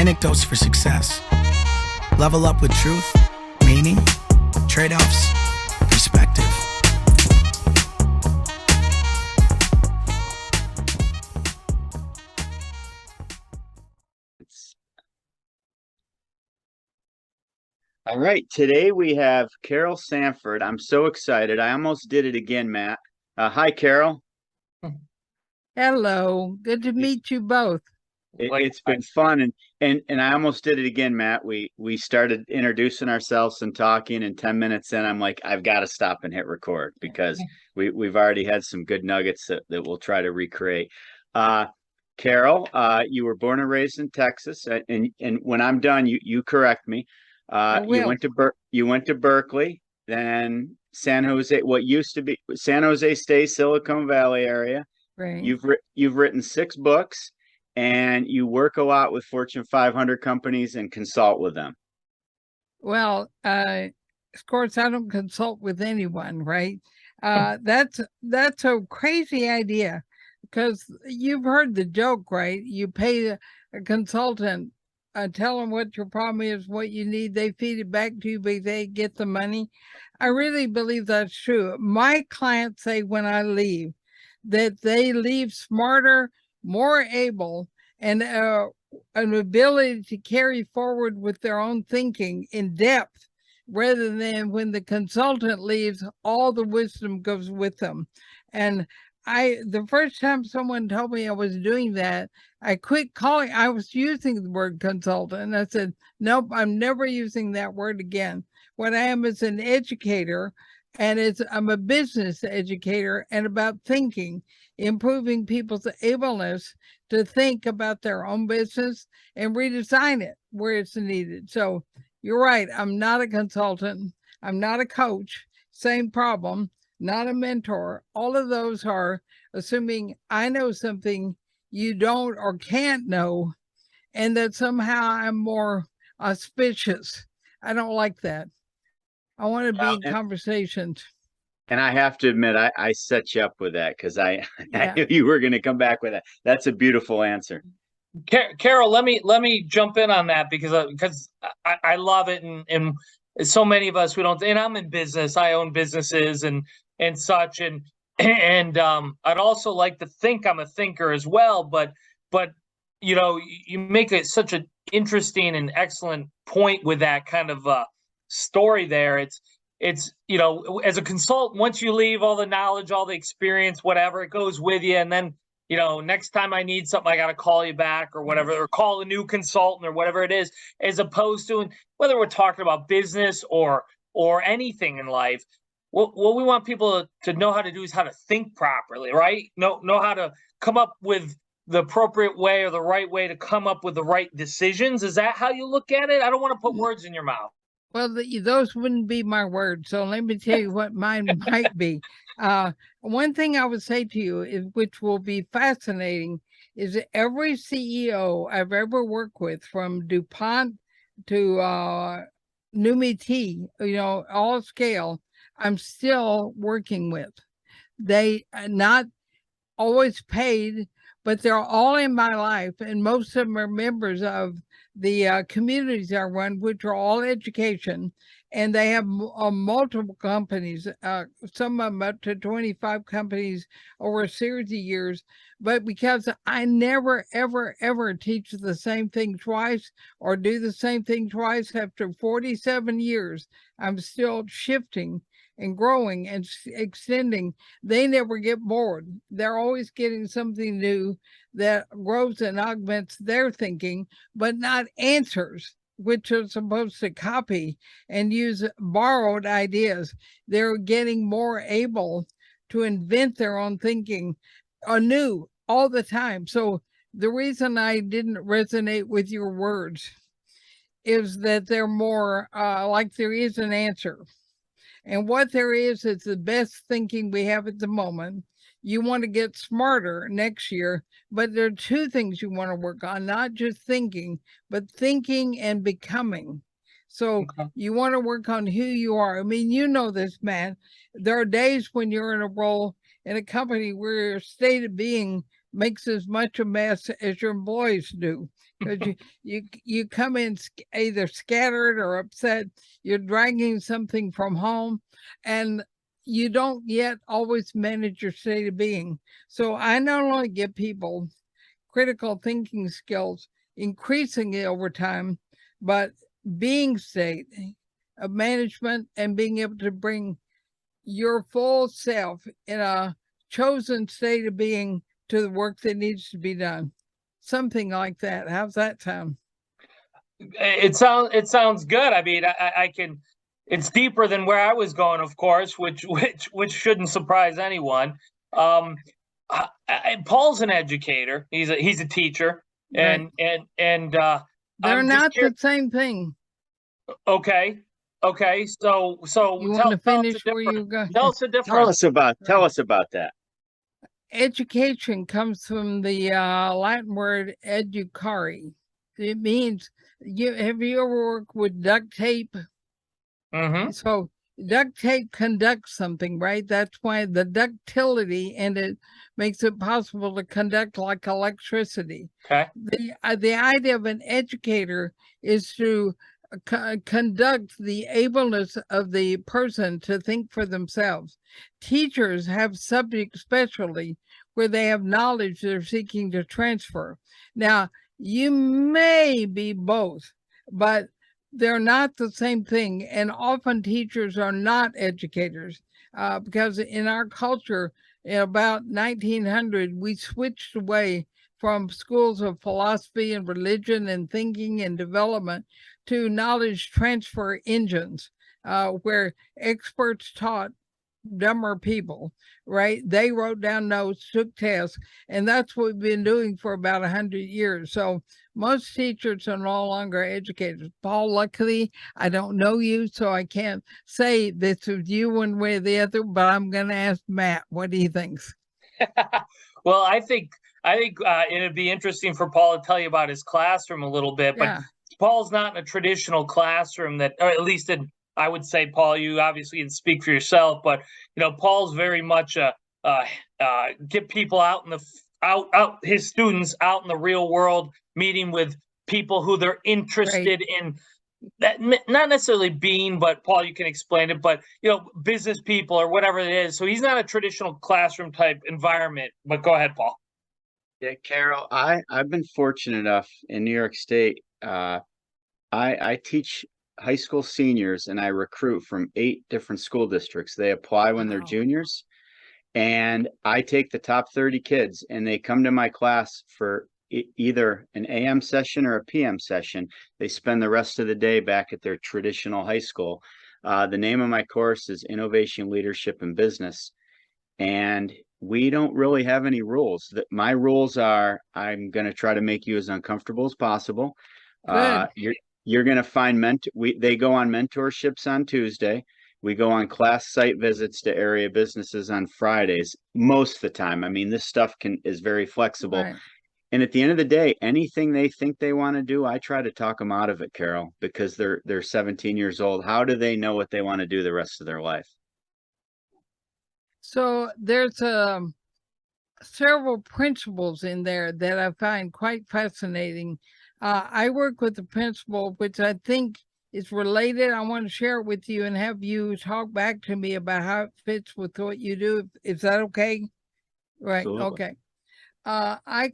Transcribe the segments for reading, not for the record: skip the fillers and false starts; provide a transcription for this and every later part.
Anecdotes for success. Level up with truth, meaning, trade-offs, perspective. All right, today we have Carol Sanford. I'm so excited. I almost did it again, Matt. Hi, Carol. Hello, good to meet you both. It's been fun, and I almost did it again, Matt. We started introducing ourselves and talking, and 10 minutes in, I'm like, I've got to stop and hit record because we've already had some good nuggets that we'll try to recreate. Carol, you were born and raised in Texas, and when I'm done, you correct me. You went to Berkeley, then San Jose, what used to be San Jose State, Silicon Valley area. Right. You've written 6 books, and you work a lot with Fortune 500 companies and consult with them. Well, of course, I don't consult with anyone, right? That's a crazy idea because you've heard the joke, right? You pay a consultant, tell them what your problem is, what you need. They feed it back to you, but they get the money. I really believe that's true. My clients say when I leave that they leave smarter, more able, and an ability to carry forward with their own thinking in depth, rather than when the consultant leaves, all the wisdom goes with them. And the first time someone told me I was doing that, I quit calling. I was using the word consultant, and I said, nope, I'm never using that word again. What I am is an educator, and I'm a business educator, and about thinking, improving people's ableness to think about their own business and redesign it where it's needed. So you're right. I'm not a consultant. I'm not a coach. Same problem. Not a mentor. All of those are assuming I know something you don't or can't know, and that somehow I'm more auspicious. I don't like that. I want to be in conversations. And I have to admit, I set you up with that because I knew you were going to come back with that. That's a beautiful answer. Carol, let me jump in on that because I love it, and so many of us, we don't. And I'm in business. I own businesses and such, and I'd also like to think I'm a thinker as well. But you know, you make such an interesting and excellent point with that kind of story there. It's you know, as a consultant, once you leave, all the knowledge, all the experience, whatever, it goes with you, and then, you know, next time I need something, I got to call you back or whatever, or call a new consultant or whatever it is, as opposed to, whether we're talking about business or anything in life, what we want people to know how to do is how to think properly, right? Know how to come up with the appropriate way or the right way to come up with the right decisions. Is that how you look at it? I don't want to put words in your mouth. Well, those wouldn't be my words. So let me tell you what mine might be. One thing I would say to you, is, which will be fascinating, is that every CEO I've ever worked with, from DuPont to Numiti, you know, all scale, I'm still working with. They are not always paid, but they're all in my life, and most of them are members of the communities I run, which are all education, and they have multiple companies, some of them up to 25 companies over a series of years. But because I never, ever, ever teach the same thing twice or do the same thing twice, after 47 years, I'm still shifting and growing and extending. They never get bored. They're always getting something new that grows and augments their thinking, but not answers, which are supposed to copy and use borrowed ideas. They're getting more able to invent their own thinking anew all the time. So the reason I didn't resonate with your words is that they're more like there is an answer. And what there is the best thinking we have at the moment. You want to get smarter next year, but there are 2 things you want to work on, not just thinking, but thinking and becoming. So you want to work on who you are. I mean, you know this, man. There are days when you're in a role in a company where your state of being makes as much a mess as your employees do. Because you come in either scattered or upset, you're dragging something from home, and you don't yet always manage your state of being. So I not only give people critical thinking skills increasingly over time, but being state of management and being able to bring your full self in a chosen state of being to the work that needs to be done. Something like that. How's that sound? It sounds good. I mean, I can. It's deeper than where I was going, of course, which shouldn't surprise anyone. Paul's an educator. He's a teacher, and Right. and They're I'm not just the same thing. okay. So You want tell to us finish the where you difference. go? Tell us the difference. Tell us about that. Education comes from the Latin word educare. It means have you ever worked with duct tape? Mm-hmm. So duct tape conducts something, right? That's why the ductility and it makes it possible to conduct like electricity. Okay. The idea of an educator is to conduct the ableness of the person to think for themselves. Teachers have subject specialty where they have knowledge they're seeking to transfer. Now, you may be both, but they're not the same thing. And often teachers are not educators because in our culture, in about 1900, we switched away from schools of philosophy and religion and thinking and development to knowledge transfer engines, where experts taught dumber people, right? They wrote down notes, took tests, and that's what we've been doing for about 100 years. So most teachers are no longer educators. Paul, luckily, I don't know you, so I can't say this is you one way or the other, but I'm going to ask Matt what he thinks. Well, I think it'd be interesting for Paul to tell you about his classroom a little bit, but Paul's not in a traditional classroom that, or at least I would say, Paul, you obviously can speak for yourself, but Paul's very much get people out in the his students out in the real world, meeting with people who they're interested in. That not necessarily being, but Paul, you can explain it, but business people or whatever it is. So he's not a traditional classroom type environment. But go ahead, Paul. Yeah, Carol, I've been fortunate enough in New York State. I teach high school seniors and I recruit from 8 different school districts. They apply when they're juniors, and I take the top 30 kids and they come to my class for either an AM session or a PM session. They spend the rest of the day back at their traditional high school. The name of my course is Innovation, Leadership, and Business. And we don't really have any rules. My rules are I'm going to try to make you as uncomfortable as possible. You're going to find they go on mentorships on Tuesday. We go on class site visits to area businesses on Fridays most of the time. I mean, this stuff is very flexible. Right. And at the end of the day, anything they think they want to do, I try to talk them out of it, Carol, because they're 17 years old. How do they know what they want to do the rest of their life? So there's several principles in there that I find quite fascinating. I work with a principle which I think is related. I want to share it with you and have you talk back to me about how it fits with what you do. Is that okay? Right. Absolutely. Okay. I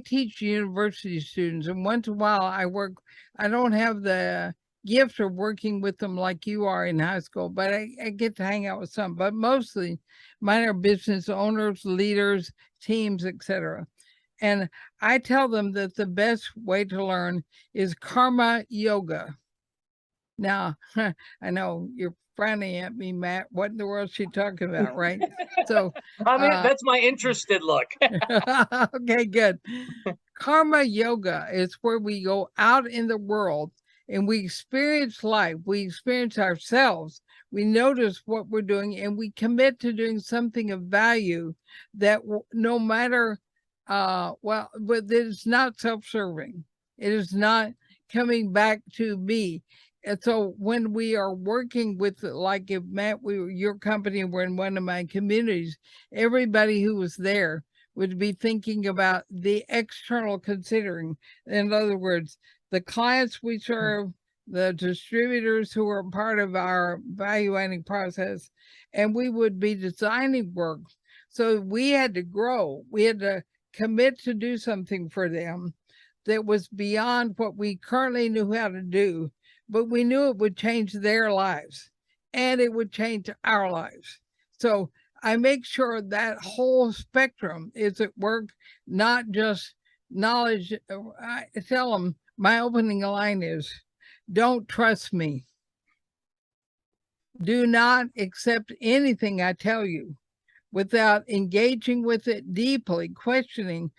teach university students, and once in a while I don't have the gift of working with them like you are in high school, but I get to hang out with some, but mostly mine are business owners, leaders, teams, etc. And I tell them that the best way to learn is karma yoga. Now, I know you're frowning at me, Matt. What in the world is she talking about, right? So I mean, that's my interested look. Okay, good. Karma yoga is where we go out in the world and we experience life. We experience ourselves. We notice what we're doing and we commit to doing something of value that no matter, but it's not self-serving. It is not coming back to me. And so when we are working with, like if Matt, your company were in one of my communities, everybody who was there would be thinking about the external considering. In other words, the clients we serve, the distributors who are part of our evaluating process, and we would be designing work. So we had to grow. We had to commit to do something for them that was beyond what we currently knew how to do, but we knew it would change their lives and it would change our lives. So I make sure that whole spectrum is at work, not just knowledge. I tell them my opening line is, don't trust me. Do not accept anything I tell you without engaging with it deeply, questioning,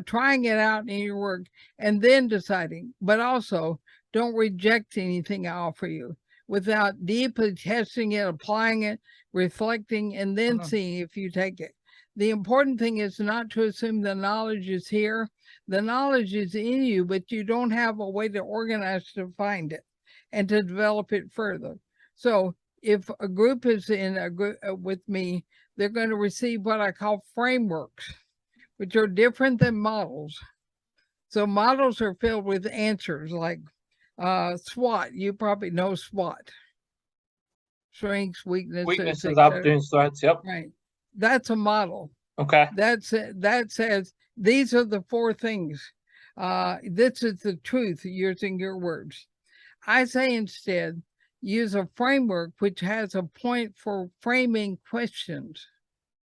trying it out in your work, and then deciding. But also, don't reject anything I offer you without deeply testing it, applying it, reflecting, and then seeing if you take it. The important thing is not to assume the knowledge is here. The knowledge is in you, but you don't have a way to organize to find it and to develop it further. So if a group is in a group with me, they're going to receive what I call frameworks, which are different than models. So models are filled with answers like SWOT. You probably know SWOT. Strengths, weaknesses, opportunities, threats. Yep. Right. That's a model. Okay. That says these are the 4 things. This is the truth using your words. I say instead, use a framework which has a point for framing questions.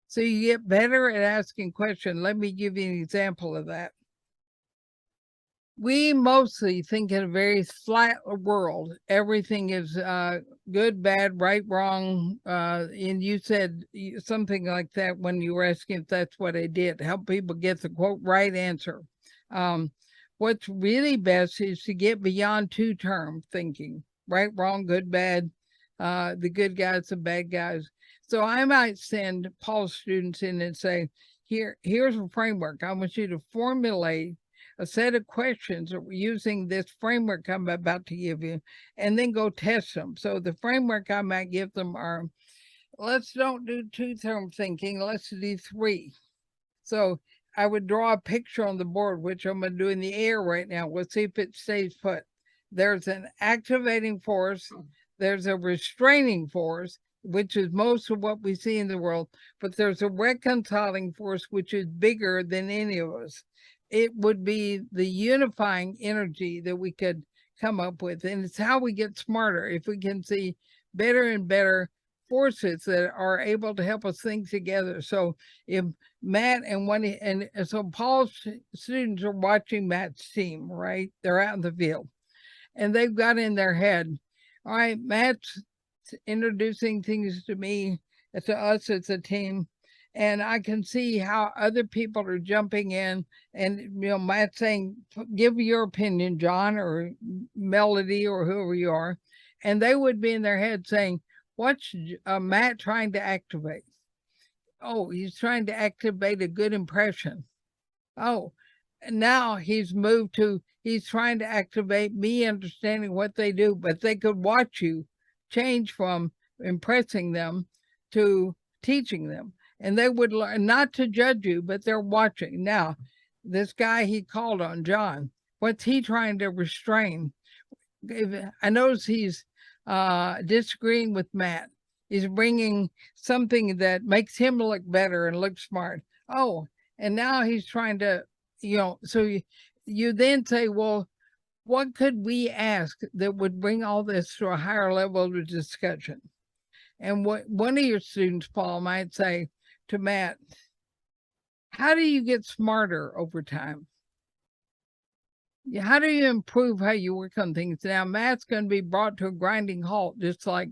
So you get better at asking questions. Let me give you an example of that. We mostly think in a very flat world. Everything is good, bad, right, wrong. And you said something like that when you were asking if that's what I did, help people get the quote right answer. What's really best is to get beyond 2-term thinking, right, wrong, good, bad, the good guys, the bad guys. So I might send Paul's students in and say, here's a framework. I want you to formulate a set of questions using this framework I'm about to give you, and then go test them. So the framework I might give them are, let's don't do 2-term thinking, let's do 3. So I would draw a picture on the board, which I'm going to do in the air right now. We'll see if it stays put. There's an activating force. There's a restraining force, which is most of what we see in the world, but there's a reconciling force, which is bigger than any of us. It would be the unifying energy that we could come up with. And it's how we get smarter. If we can see better and better forces that are able to help us think together. So if Matt and so Paul's students are watching Matt's team, right? They're out in the field and they've got in their head, all right, Matt's introducing things to me, to us as a team. And I can see how other people are jumping in and, Matt saying, give your opinion, John or Melody or whoever you are. And they would be in their head saying, what's Matt trying to activate? Oh, he's trying to activate a good impression. Oh, now he's moved to, he's trying to activate me understanding what they do, but they could watch you change from impressing them to teaching them. And they would learn not to judge you, but they're watching. Now, this guy he called on, John, what's he trying to restrain? I notice he's disagreeing with Matt. He's bringing something that makes him look better and look smart. Oh, and now he's trying to, so you then say, well, what could we ask that would bring all this to a higher level of discussion? And what one of your students, Paul, might say to Matt, how do you get smarter over time? How do you improve how you work on things? Now, Matt's going to be brought to a grinding halt, just like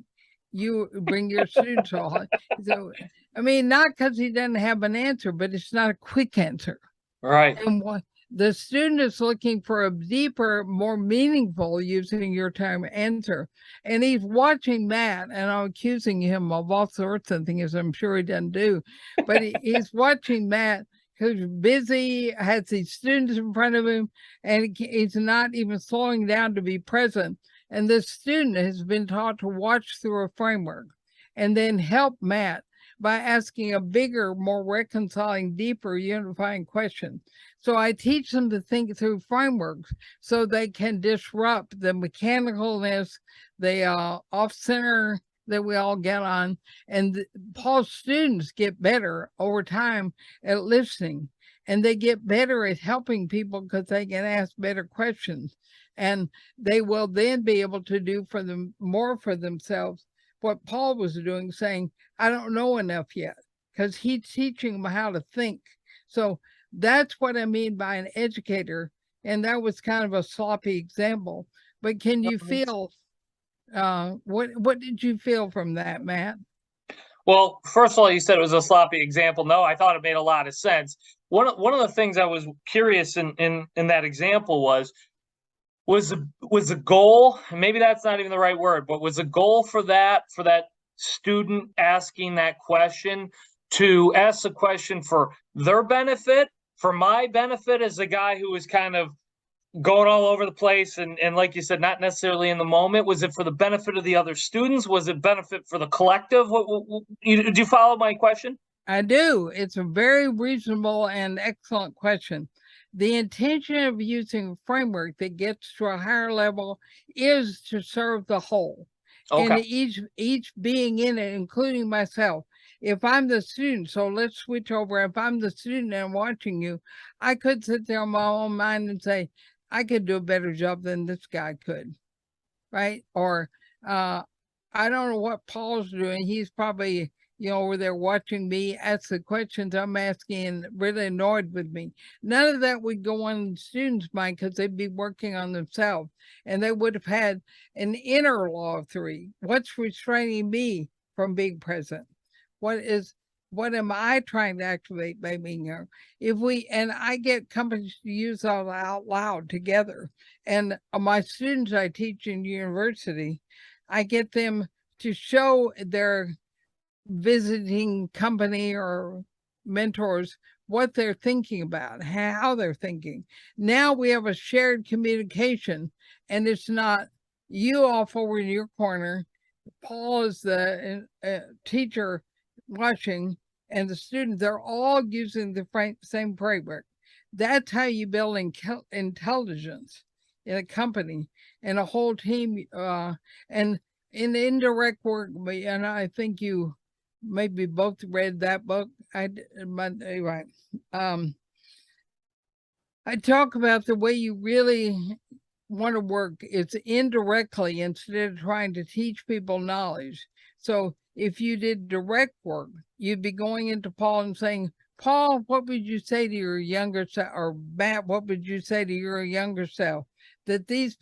you bring your students to a halt. So, I mean, not because he doesn't have an answer, but it's not a quick answer. Right. And what the student is looking for a deeper, more meaningful, using your term, answer. And he's watching Matt, and I'm accusing him of all sorts of things I'm sure he doesn't do. But he's watching Matt, who's busy, has these students in front of him, and he's not even slowing down to be present. And the student has been taught to watch through a framework and then help Matt by asking a bigger, more reconciling, deeper, unifying question. So I teach them to think through frameworks so they can disrupt the mechanicalness, the off-center that we all get on. And Paul's students get better over time at listening, and they get better at helping people because they can ask better questions. And they will then be able to do for them more for themselves what Paul was doing, saying, I don't know enough yet, because he's teaching them how to think. So that's what I mean by an educator. And that was kind of a sloppy example. But can you feel, what did you feel from that, Matt? Well, first of all, you said it was a sloppy example. No, I thought it made a lot of sense. One of the things I was curious in that example was the goal, and maybe that's not even the right word, but was the goal for that student asking that question to ask the question for their benefit, for my benefit as the guy who was kind of going all over the place and like you said, not necessarily in the moment? Was it for the benefit of the other students? Was it benefit for the collective? Do you follow my question? I do. It's a very reasonable and excellent question. The intention of using a framework that gets to a higher level is to serve the whole. And Okay. each being in it, including myself. If I'm the student, so let's switch over. If I'm the student and watching you, I could sit there in my own mind and say, I could do a better job than this guy could, right? Or I don't know what Paul's doing. He's probably, over there watching me ask the questions I'm asking and really annoyed with me. None of that would go on the students' mind because they'd be working on themselves, and they would have had an inner law of three. What's restraining me from being present? What am I trying to activate by being here? And I get companies to use all out loud together. And my students I teach in university, I get them to show their visiting company or mentors what they're thinking about, how they're thinking. Now we have a shared communication, and it's not you off over in your corner, Paul is the teacher watching, and the student, they're all using the same framework. That's how you build intelligence in a company and a whole team, and in indirect work. And I think you maybe both read that book. Anyway, I talk about the way you really want to work. It's indirectly instead of trying to teach people knowledge. So if you did direct work, you'd be going into Paul and saying, Paul, what would you say to your younger self? Or Matt, what would you say to your younger self that these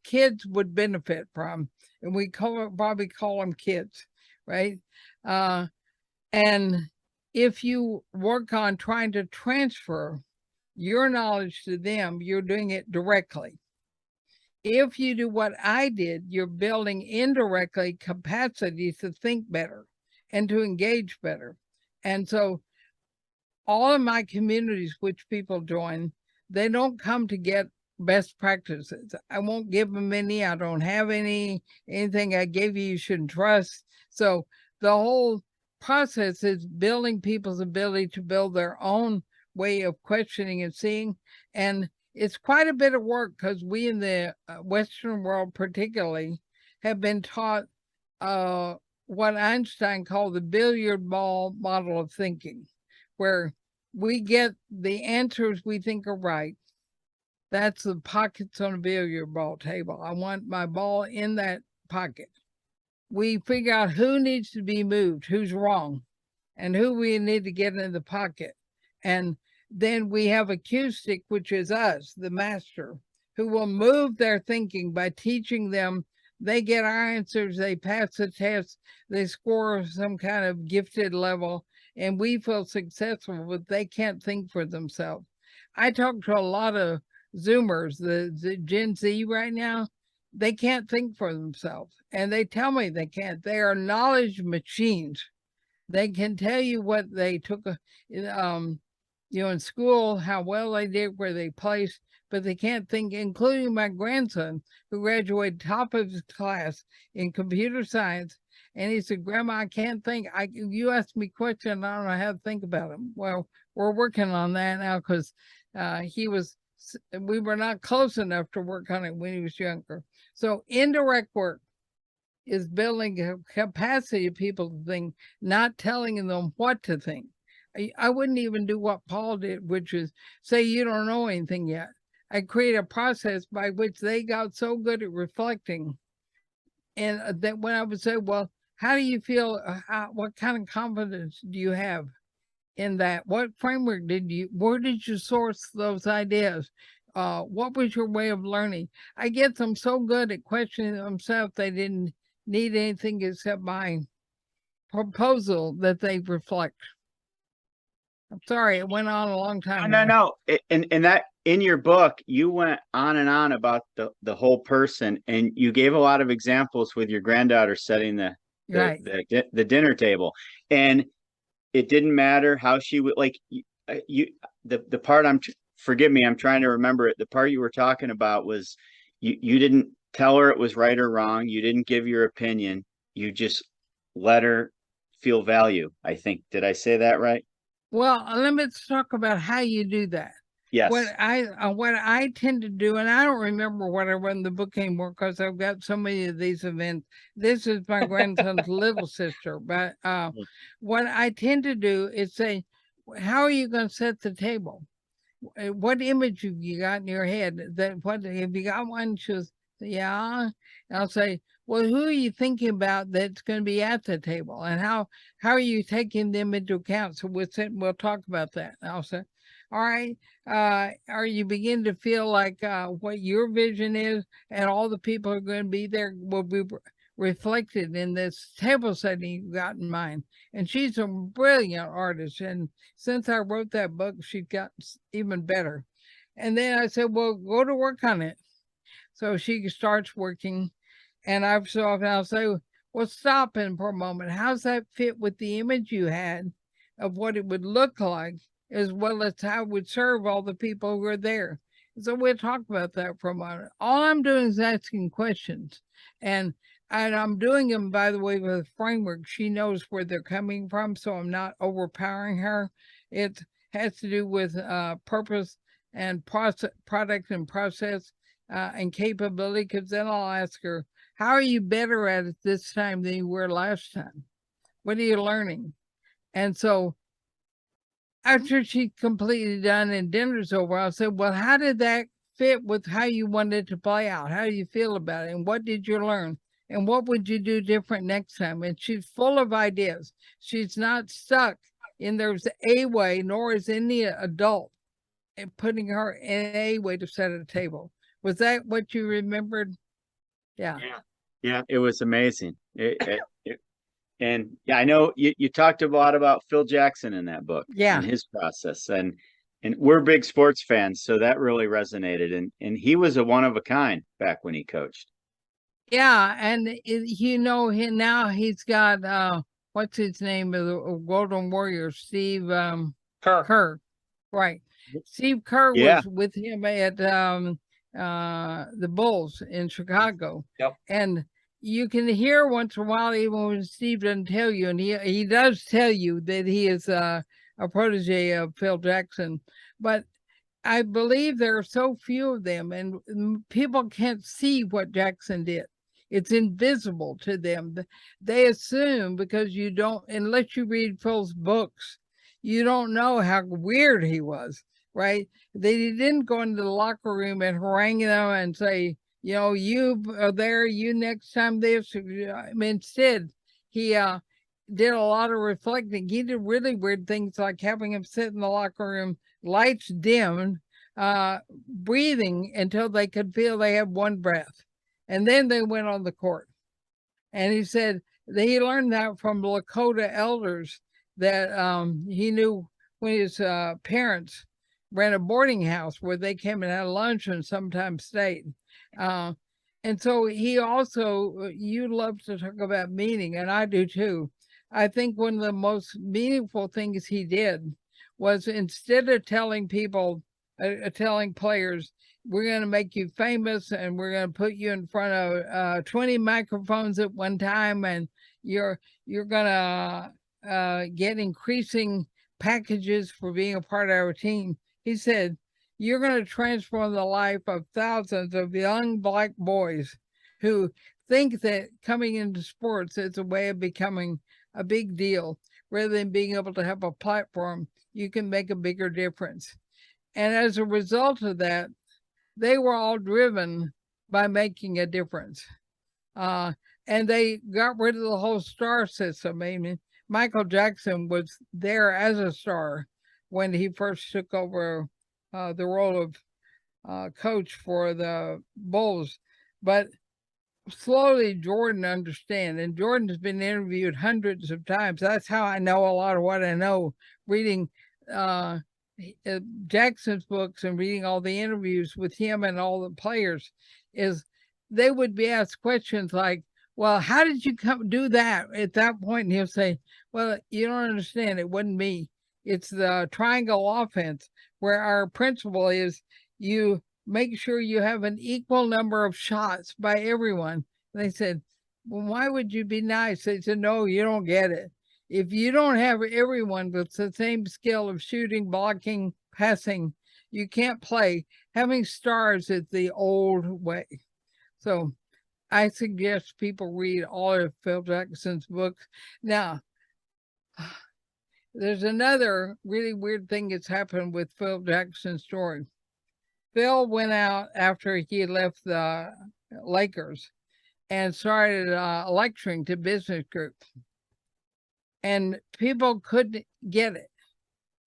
kids would benefit from? And we probably call them kids, right? And if you work on trying to transfer your knowledge to them, you're doing it directly. If you do what I did, you're building indirectly capacity to think better and to engage better. And so all of my communities, which people join, they don't come to get best practices. I won't give them any. I don't have anything I gave you shouldn't trust. So the whole process is building people's ability to build their own way of questioning and seeing. And it's quite a bit of work because we in the Western world particularly have been taught what Einstein called the billiard ball model of thinking, where we get the answers we think are right. That's the pockets on a billiard ball table. I want my ball in that pocket. We figure out who needs to be moved, who's wrong, and who we need to get in the pocket. And then we have a cue stick, which is us, the master, who will move their thinking by teaching them. They get our answers, they pass the test, they score some kind of gifted level, and we feel successful, but they can't think for themselves. I talk to a lot of Zoomers, the Gen Z right now. They can't think for themselves, and they tell me they can't. They are knowledge machines. They can tell you what they took, in school, how well they did, where they placed, but they can't think, including my grandson, who graduated top of his class in computer science. And he said, Grandma, I can't think. You asked me questions, I don't know how to think about them. Well, we're working on that now because we were not close enough to work on it when he was younger. So indirect work is building a capacity of people to think, not telling them what to think. I wouldn't even do what Paul did, which is say you don't know anything yet. I create a process by which they got so good at reflecting, and that when I would say, well, how do you feel? What kind of confidence do you have in that? What framework where did you source those ideas? What was your way of learning? I get them so good at questioning themselves, they didn't need anything except my proposal that they reflect. I'm sorry, it went on a long time. No. And that in your book, you went on and on about the whole person, and you gave a lot of examples with your granddaughter setting the dinner table, and it didn't matter how she would the part forgive me, I'm trying to remember it. The part you were talking about was you didn't tell her it was right or wrong. You didn't give your opinion. You just let her feel value. I think, did I say that right? Well, let's talk about how you do that. Yes. What I tend to do, and I don't remember what I wrote in the book anymore because I've got so many of these events. This is my grandson's little sister. But what I tend to do is say, how are you going to set the table? What image have you got in your head? What have you got one? She goes, yeah. And I'll say, well, who are you thinking about that's going to be at the table, and how are you taking them into account? So we'll talk about that. And I'll say, all right, are you beginning to feel like what your vision is, and all the people who are going to be there will be reflected in this table setting you've got in mind? And she's a brilliant artist, and since I wrote that book, she's got even better. And then I said, well, go to work on it. So she starts working, and I'll say, well, stop in for a moment. How's that fit with the image you had of what it would look like, as well as how it would serve all the people who are there? So we'll talk about that for a moment. All I'm doing is asking questions, and I'm doing them, by the way, with a framework. She knows where they're coming from, so I'm not overpowering her. It has to do with purpose and product and process and capability, because then I'll ask her, how are you better at it this time than you were last time? What are you learning? And so after she's completely done and dinner's over, I'll say, well, how did that fit with how you wanted to play out? How do you feel about it? And what did you learn? And what would you do different next time? And she's full of ideas. She's not stuck in there's a way, nor is any adult putting her in a way to set a table. Was that what you remembered? Yeah. It was amazing. And yeah, I know you talked a lot about Phil Jackson in that book, and his process, and we're big sports fans, so that really resonated. And he was a one of a kind back when he coached. Yeah, and now he's got what's his name of the Golden Warriors, Steve Kerr, right? Steve Kerr was with him at the Bulls in Chicago. Yep. And you can hear once in a while, even when Steve doesn't tell you, and he does tell you that he is a protege of Phil Jackson, but I believe there are so few of them, and people can't see what Jackson did. It's invisible to them. They assume, because you don't, unless you read Phil's books, you don't know how weird he was, right? They didn't go into the locker room and harangue them and say, you are there, you next time this. Instead, he did a lot of reflecting. He did really weird things, like having him sit in the locker room, lights dimmed, breathing until they could feel they had one breath. And then they went on the court. And he said that he learned that from Lakota elders that he knew when his parents ran a boarding house where they came and had lunch and sometimes stayed. And so he also, you love to talk about meaning, and I do too. I think one of the most meaningful things he did was instead of telling people, telling players, we're going to make you famous and we're going to put you in front of 20 microphones at one time, and you're going to get increasing packages for being a part of our team. He said, you're going to transform the life of thousands of young Black boys who think that coming into sports is a way of becoming a big deal. Rather than being able to have a platform, you can make a bigger difference. And as a result of that, they were all driven by making a difference. And they got rid of the whole star system. I mean, Michael Jackson was there as a star when he first took over the role of coach for the Bulls. But slowly Jordan understand, and Jordan has been interviewed hundreds of times. That's how I know a lot of what I know, reading Jackson's books and reading all the interviews with him and all the players. Is they would be asked questions like, well, how did you come do that at that point? And he'll say, well, you don't understand, it wasn't me. It's the triangle offense, where our principle is you make sure you have an equal number of shots by everyone. And they said, well, why would you be nice? They said, no, you don't get it. If you don't have everyone with the same skill of shooting, blocking, passing, you can't play. Having stars is the old way. So I suggest people read all of Phil Jackson's books. Now, there's another really weird thing that's happened with Phil Jackson's story. Phil went out after he left the Lakers and started lecturing to business groups. And people couldn't get it.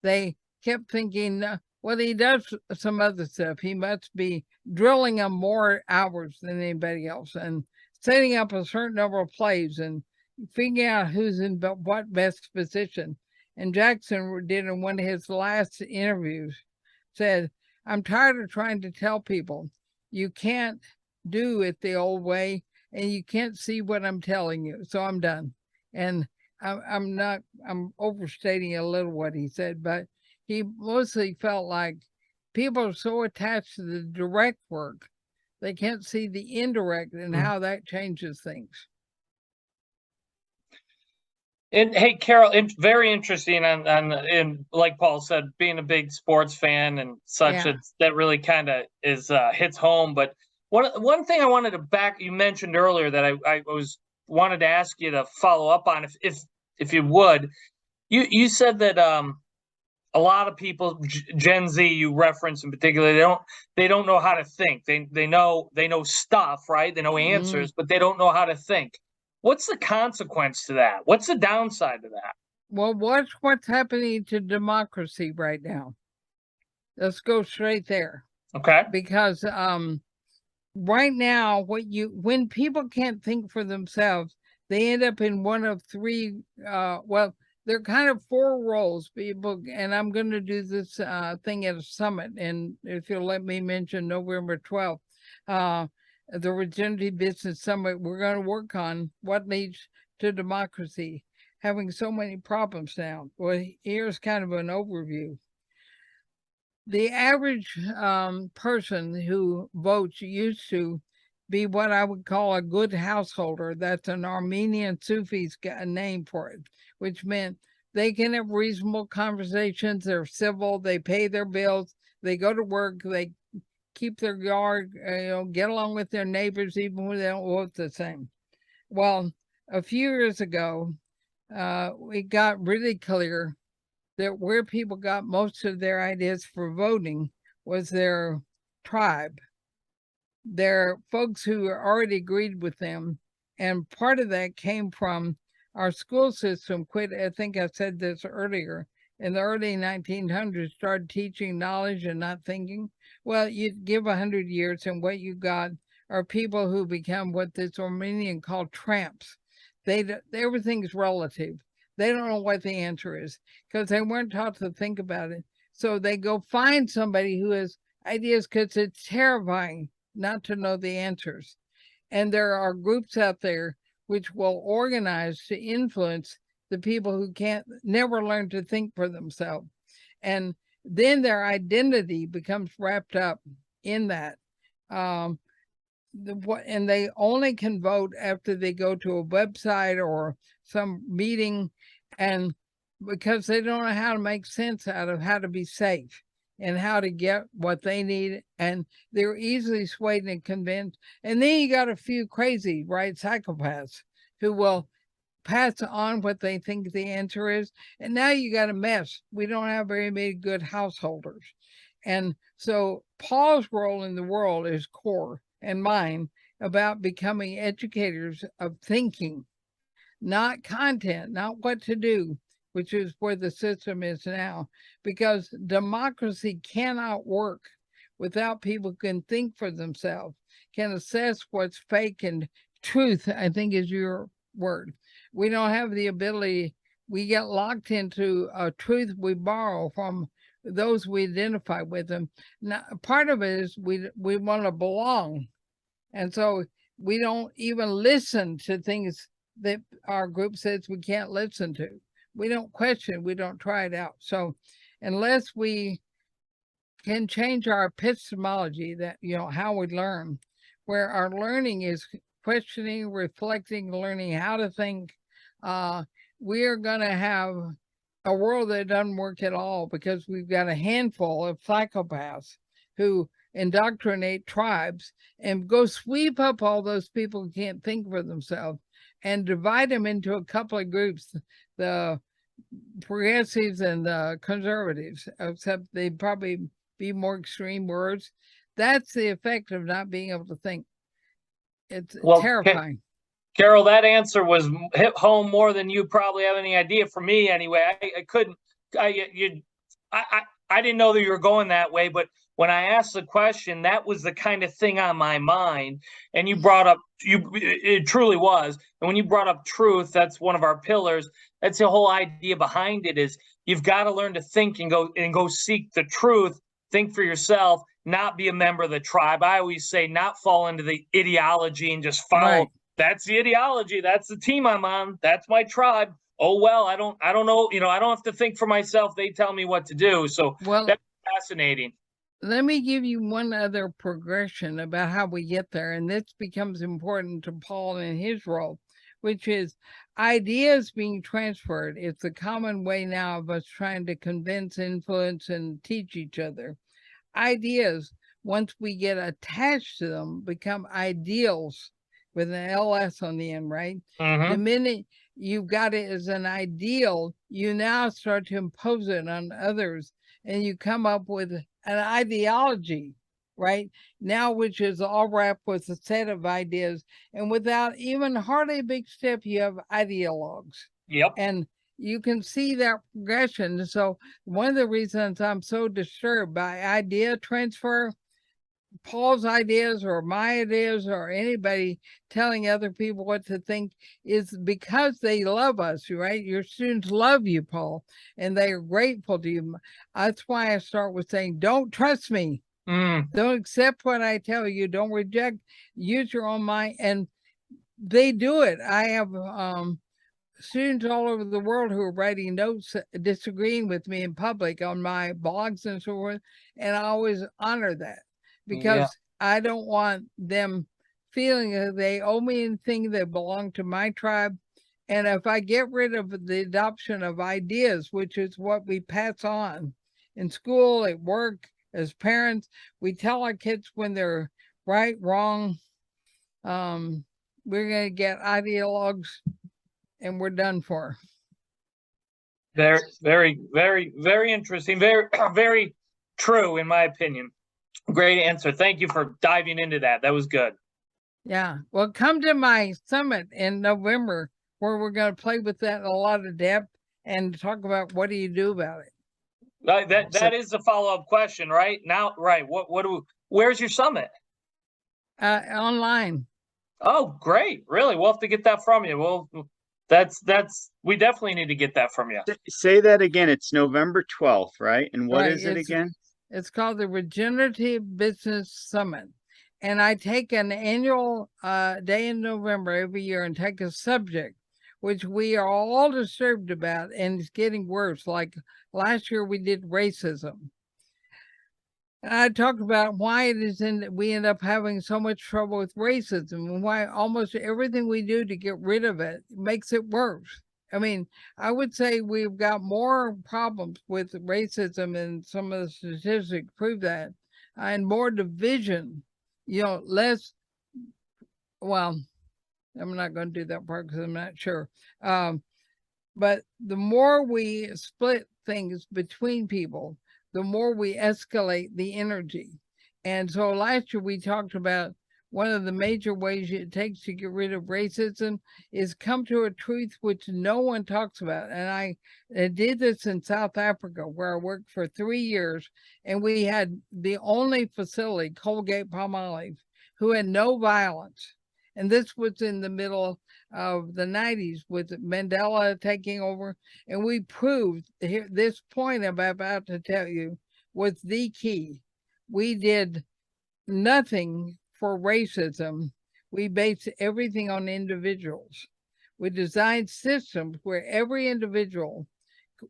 They kept thinking, well, he does some other stuff. He must be drilling them more hours than anybody else and setting up a certain number of plays and figuring out who's in what best position. And Jackson did in one of his last interviews, said, I'm tired of trying to tell people you can't do it the old way and you can't see what I'm telling you. So I'm done. And I'm overstating a little what he said, but he mostly felt like people are so attached to the direct work, they can't see the indirect and how that changes things. And hey, Carol, very interesting and like Paul said, being a big sports fan and such, that really kind of is hits home. But one thing I wanted to you mentioned earlier that I wanted to ask you to follow up on, if you would. You said that a lot of people, Gen Z, you reference in particular, they don't know how to think. They know stuff, right? They know answers, but they don't know how to think. What's the consequence to that? What's the downside to that? Well, watch what's happening to democracy right now. Let's go straight there. Okay. Because right now, when people can't think for themselves, they end up in one of three. They're kind of four roles, people. And I'm going to do this thing at a summit, and if you'll let me mention November 12th. The Regenerative Business Summit, we're going to work on what leads to democracy, having so many problems now. Well, here's kind of an overview. The average person who votes used to be what I would call a good householder. That's an Armenian Sufi's name for it, which meant they can have reasonable conversations, they're civil, they pay their bills, they go to work, they keep their yard, get along with their neighbors, even when they don't vote the same. Well, a few years ago, it got really clear that where people got most of their ideas for voting was their tribe. Their folks who already agreed with them. And part of that came from our school system quit. I think I said this earlier. In the early 1900s, started teaching knowledge and not thinking. Well, you give 100 years and what you got are people who become what this Armenian called tramps. Everything's relative. They don't know what the answer is because they weren't taught to think about it. So they go find somebody who has ideas because it's terrifying not to know the answers. And there are groups out there which will organize to influence the people who never learn to think for themselves. And then their identity becomes wrapped up in that. And they only can vote after they go to a website or some meeting, and because they don't know how to make sense out of how to be safe and how to get what they need, and they're easily swayed and convinced. And then you got a few crazy, right, psychopaths who will pass on what they think the answer is. And now you got a mess. We don't have very many good householders. And so Paul's role in the world is core, and mine, about becoming educators of thinking, not content, not what to do, which is where the system is now, because democracy cannot work without people who can think for themselves, can assess what's fake and truth, I think is your word. We don't have the ability. We get locked into a truth we borrow from those we identify with them. Now, part of it is we want to belong. And so we don't even listen to things that our group says we can't listen to. We don't question, we don't try it out. So unless we can change our epistemology, that, how we learn, where our learning is questioning, reflecting, learning how to think, we are going to have a world that doesn't work at all, because we've got a handful of psychopaths who indoctrinate tribes and go sweep up all those people who can't think for themselves and divide them into a couple of groups, the progressives and the conservatives, except they'd probably be more extreme words. That's the effect of not being able to think. It's terrifying. Carol, that answer was hit home more than you probably have any idea. For me, anyway, I didn't know that you were going that way, but when I asked the question, that was the kind of thing on my mind. And you brought up, it truly was. And when you brought up truth, that's one of our pillars. That's the whole idea behind it, is you've got to learn to think and go seek the truth, think for yourself, not be a member of the tribe. I always say not fall into the ideology and just follow. Right. That's the ideology. That's the team I'm on. That's my tribe. Oh, well, I don't know. I don't have to think for myself. They tell me what to do. So that's fascinating. Let me give you one other progression about how we get there. And this becomes important to Paul in his role, which is ideas being transferred. It's the common way now of us trying to convince, influence, and teach each other. Ideas, once we get attached to them, become ideals with an LS on the end, right? Mm-hmm. The minute you've got it as an ideal, you now start to impose it on others, and you come up with an ideology, right? Now, which is all wrapped with a set of ideas, and without even hardly a big step, you have ideologues. Yep. And you can see that progression. So one of the reasons I'm so disturbed by idea transfer, Paul's ideas or my ideas or anybody telling other people what to think, is because they love us, right? Your students love you, Paul, and they are grateful to you. That's why I start with saying, don't trust me. Don't accept what I tell you. Don't reject. Use your own mind. And they do it. I have students all over the world who are writing notes disagreeing with me in public on my blogs and so forth, and I always honor that. Because I don't want them feeling that they owe me anything that belong to my tribe. And if I get rid of the adoption of ideas, which is what we pass on in school, at work, as parents, we tell our kids when they're right, wrong. We're going to get ideologues, and we're done for. Very, very, very, very interesting. Very, very true, in my opinion. Great answer. Thank you for diving into that. That was good. Yeah. Well, come to my summit in November, where we're going to play with that in a lot of depth and talk about what do you do about it. That is the follow-up question, right? Now, right. Where's your summit? Online. Oh, great. Really? We'll have to get that from you. Well, we definitely need to get that from you. Say that again. It's November 12th, right? And what is it again? It's called the Regenerative Business Summit. And I take an annual day in November every year and take a subject which we are all disturbed about, and it's getting worse. Like last year, we did racism. And I talked about why it is we end up having so much trouble with racism, and why almost everything we do to get rid of it makes it worse. I mean, I would say we've got more problems with racism, and some of the statistics prove that, and more division, less, well, I'm not going to do that part because I'm not sure. But the more we split things between people, the more we escalate the energy. And so last year we talked about one of the major ways it takes to get rid of racism is come to a truth which no one talks about. And I did this in South Africa, where I worked for 3 years, and we had the only facility, Colgate-Palmolive, who had no violence. And this was in the middle of the 90s with Mandela taking over. And we proved here, this point I'm about to tell you was the key. We did nothing for racism. We based everything on individuals. We designed systems where every individual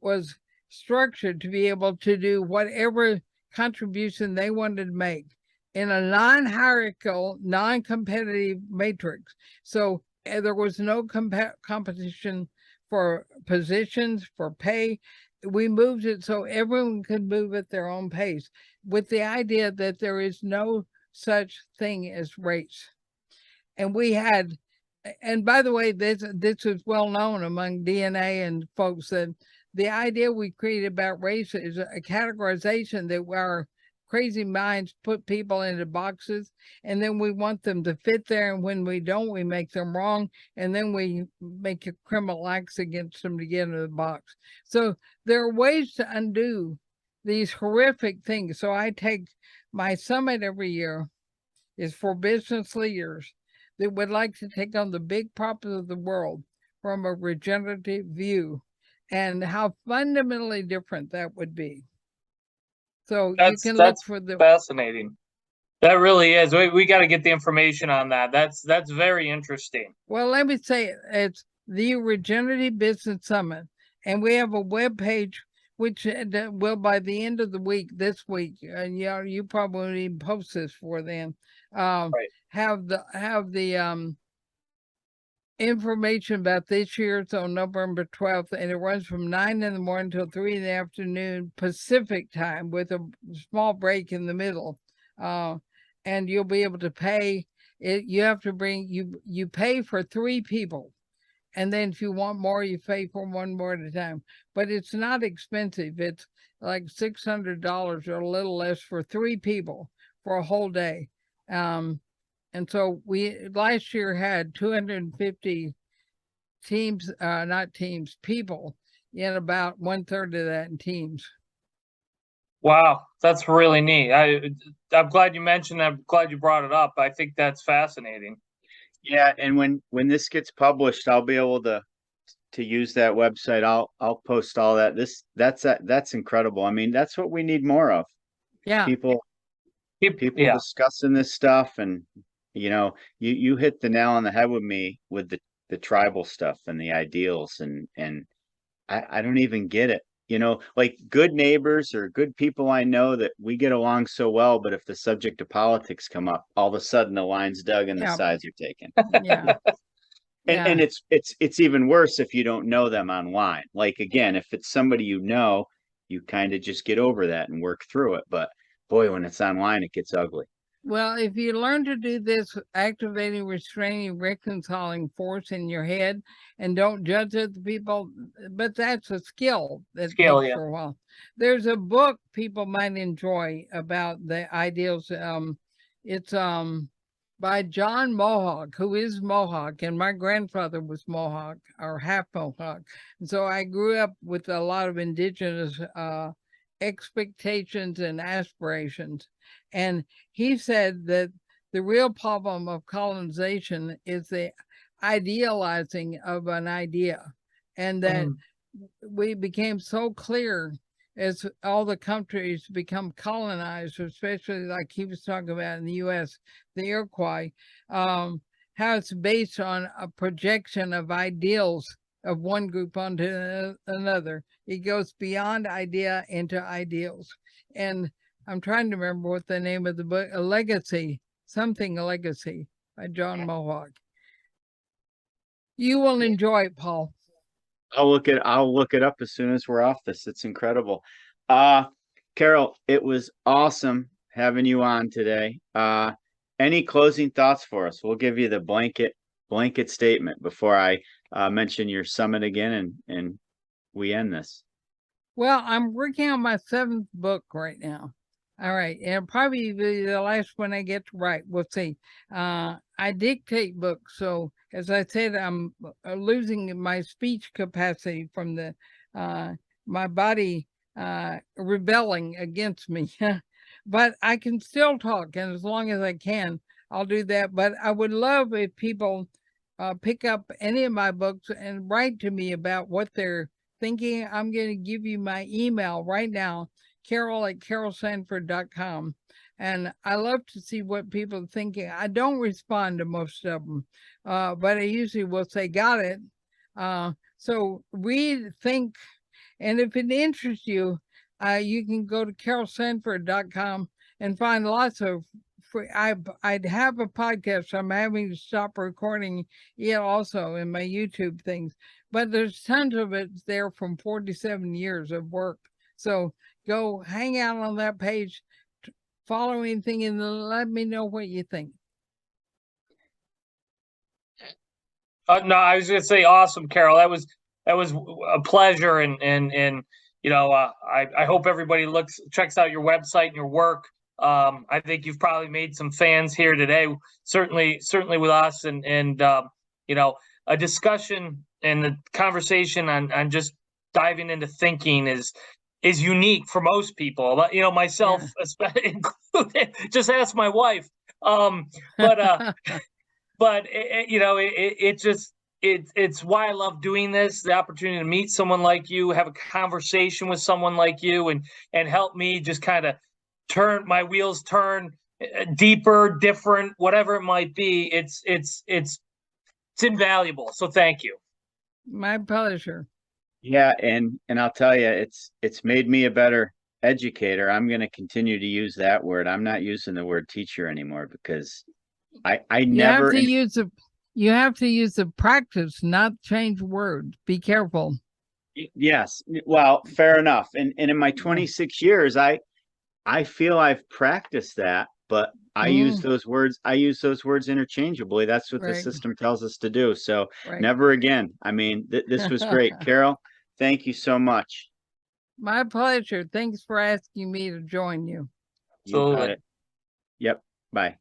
was structured to be able to do whatever contribution they wanted to make in a non-hierarchical, non-competitive matrix. So there was no competition for positions, for pay. We moved it so everyone could move at their own pace, with the idea that there is no such thing as race. And we had, and by the way, this is well known among DNA and folks, that the idea we created about race is a categorization that our crazy minds put people into boxes, and then we want them to fit there, and when we don't, we make them wrong, and then we make a criminal acts against them to get into the box. So there are ways to undo these horrific things. So I take my summit every year is for business leaders that would like to take on the big problems of the world from a regenerative view, and how fundamentally different that would be. So you can look for the fascinating. That really is. We got to get the information on that. That's very interesting. Well, let me say it's the Regenerative Business Summit, and we have a web page which will, by the end of the week, this week, and you probably won't even post this for them. Right. Have the information about this year. It's on November 12th, and it runs from 9 in the morning till 3 in the afternoon Pacific time, with a small break in the middle. And you'll be able to pay it. You have to bring, you pay for 3 people. And then if you want more, you pay for one more at a time. But it's not expensive. It's like $600 or a little less for 3 people for a whole day. And so we last year had 250 teams, not teams, people, and about 1/3 of that in teams. Wow, that's really neat. I'm glad you mentioned that. I'm glad you brought it up. I think that's fascinating. Yeah, and when this gets published, I'll be able to use that website. I'll post all that. That's incredible. I mean, that's what we need more of. Yeah. People Yeah. discussing this stuff, and you hit the nail on the head with me with the tribal stuff and the ideals, and I don't even get it. Like good neighbors or good people I know that we get along so well, but if the subject of politics come up, all of a sudden the line's dug and the sides are taken. Yeah. And it's even worse if you don't know them online. Like, again, if it's somebody you kind of just get over that and work through it. But boy, when it's online, it gets ugly. Well, if you learn to do this, activating, restraining, reconciling force in your head, and don't judge other people, but that's a skill that takes for a while. There's a book people might enjoy about the ideals. It's by John Mohawk, who is Mohawk, and my grandfather was Mohawk, or half Mohawk. And so I grew up with a lot of indigenous expectations and aspirations. And he said that the real problem of colonization is the idealizing of an idea, and that we became so clear as all the countries become colonized, especially like he was talking about in the U.S., the Iroquois, how it's based on a projection of ideals of one group onto another. It goes beyond idea into ideals. And I'm trying to remember what the name of the book, A Legacy, something A Legacy by John Mohawk. You will enjoy it, Paul. I'll look it up as soon as we're off this. It's incredible. Carol, it was awesome having you on today. Any closing thoughts for us? We'll give you the blanket statement before I mention your summit again and we end this. Well, I'm working on my 7th book right now. All right. And probably the last one I get to write. We'll see. I dictate books. So as I said, I'm losing my speech capacity from the my body rebelling against me. But I can still talk. And as long as I can, I'll do that. But I would love if people pick up any of my books and write to me about what they're thinking. I'm going to give you my email right now, carol@carolsanford.com. And I love to see what people are thinking. I don't respond to most of them, but I usually will say, got it. So read, think, and if it interests you, you can go to carolsanford.com and find lots of free. I'd have a podcast. I'm having to stop recording it also in my YouTube things, but there's tons of it there from 47 years of work. So go hang out on that page, follow anything, and let me know what you think. No, I was going to say, awesome, Carol. That was a pleasure, and you know, I hope everybody checks out your website and your work. I think you've probably made some fans here today, certainly with us, and you know, a discussion and the conversation on just diving into thinking is unique for most people. You know, myself included. Just ask my wife. But you know, it's why I love doing this. The opportunity to meet someone like you, have a conversation with someone like you, and help me just kind of turn my wheels, turn deeper, different, whatever it might be. It's invaluable. So thank you. My pleasure. Yeah, and I'll tell you, it's made me a better educator. I'm going to continue to use that word. I'm not using the word teacher anymore because I never. You have to use the practice, not change words. Be careful. Yes. Well, fair enough. And in my 26 years, I feel I've practiced that, but I use those words interchangeably. That's what the system tells us to do. So never again. I mean, this was great. Carol, thank you so much. My pleasure. Thanks for asking me to join you. You got it. Yep. Bye.